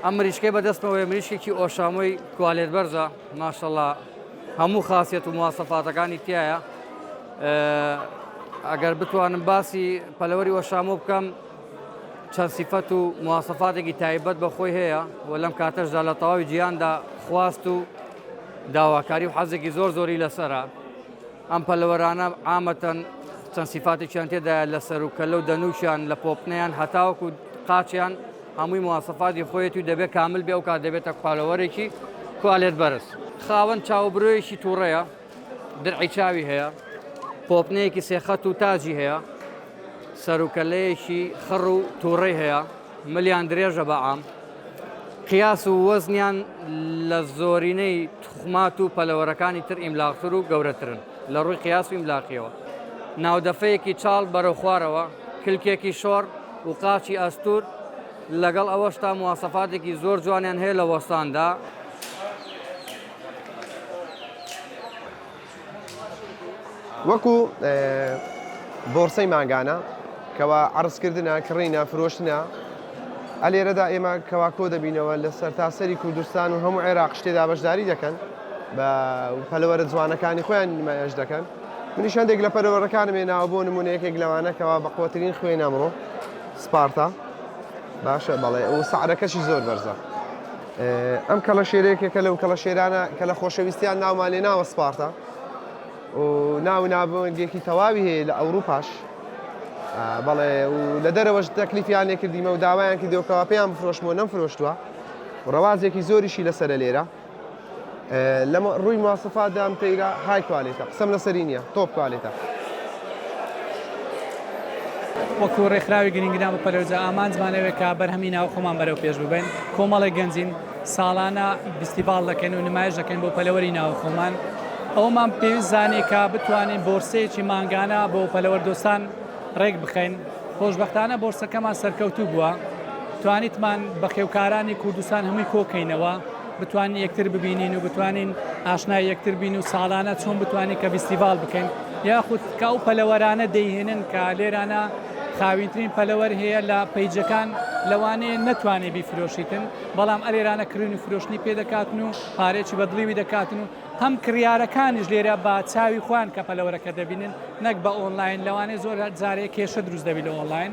ئەم مریشکەی بەدەستمەوەی مریشکێکی ئۆشامۆی کوالێت بەرزە ماشەڵڵا هەموو خاصیەت و مواسەفاتەکانی تایە. ئەگەر بتوانم باسی پەلەوەری ئۆشامۆ بکەم چەند سیفەت و مواسەفاتێکی تایبەت بەخۆی هەیە و لەم کاتەشدا لە تەواوی جیهاندا خواست و داواکاری و حەزێکی زۆر زۆری لەسەرە. ئەم پەلەوەرانە عامەتەن چەند سیفاتێکیان تێدایە لە سەر و کەلە و دەنووشیان لە پۆپنەیان هەتاوەکو قاچیان هەمووی مواسەفاتی خۆیەتی و دەبێت کامل بێ و کات دەبێتە پەلەوەرێکی کوالێت بەرز. خاوەن چاوبرۆیەکی تووڕەیە، درعی چاوی هەیە، پۆپنەیەکی سێخەت و تاجی هەیە، سەرکەلەیەکی خڕ و تووڕەی هەیە، ملیان درێژە بەعام، قیاس و وەزنیان لە زۆرینەی توخمات و پەلەوەرەکانی تر ئیملاقتر و گەورەترن لە ڕووی قیاس و ئیملاقیەوە. ناودەفەیەکی چاڵ بەرەو خوارەوە، کلکێکی شۆڕ و قاچی ئەستور لەگەڵ ئەوەشتا مواسەفاتێکی زۆر جوانیان هەیە لە وەستاندا. وەکو بۆرسەی ماگانە کەوا عرضکردنە کڕینە فرۆشتنە ئەلێرەدا ئێمە کەوا کۆ دەبینەوە لە سەرتاسەری کوردستان و هەموو عێراق شتێدا بەشداری دەکەن بە پەلەوەرە جوانەکانی خۆیان نمایش دەکەن. منیش هەندێک لە پەلەوەرەکانم هێناوە بۆ نمونەیەکێک لەوانە کەوا بەقوترین خوێن ئەمڕۆ سپارتا باشە بەڵێ و سعرەکەشی زۆر بەرزە. ئەم کەڵە شێرەیەکێکە لەو کەڵە شێرانە کە لە خۆشەویستیان ناومان لێ ناوە سپارتا و ناو نابوونگێکی تەواوی هەیە لە ئەوروپاش بەڵێ و لە دەرەوەش تەکلیفیان لێ کردیمە و داوایان کردەوە پێیان بفرۆشمەوە نەمفرۆشتووە و ڕەوازێکی زۆریشی لەسەرە لێرە لە ڕووی مواسەفاتدا ئەم تەیرە های کوالێتە قسەم لەسەری نییە تۆپ کوالێتە. وەکو ڕێکخراوی گرنگدان بە پەلەوەرجە ئامان زمانەوێت کە بەرهەمی ناو خۆمان بەرەو پێش ببین کۆمەڵی گەنجین ساڵانە فستیڤاڵ دەکەن و نمایش دەکەن بۆ پەلەوەری ناو خۆمان. ئەومان پێویست زانێ کە بتوانین بۆرسەیەکی ماگانە بۆ پەلەوەردۆستان ڕێک بخەین. خۆشبەختانە بۆرسەکەمان سەرکەوتوو بووە، توانیتمان بە خێوکارانی کوردستان هەمووی کۆکەینەوە بتوانین یەکتر ببینین و بتوانین ئاشنای یەکتر بین و ساڵانە چۆن بتوانین کە فستیڤاڵ بکەین یاخود کە ئەو پەلەوەرانە دەیهێنن کە لێرانە خاوینترین پەلەوەر هەیە لە پەیجەکان لەوانەیە نەتوانێ بیفرۆشیتن بەڵام ئەلێرانە کڕین و فرۆشتنی پێدەکاتن و پارێکی بەدڵیوی دەکاتن و هەم کڕیارەکانیش لێرە بە چاوی خوان کە پەلەوەرەکە دەبینن نەک بە ئۆنلاین لەوانەیە زۆر جارێک کێشە دروست دەبی لە ئۆنلاین.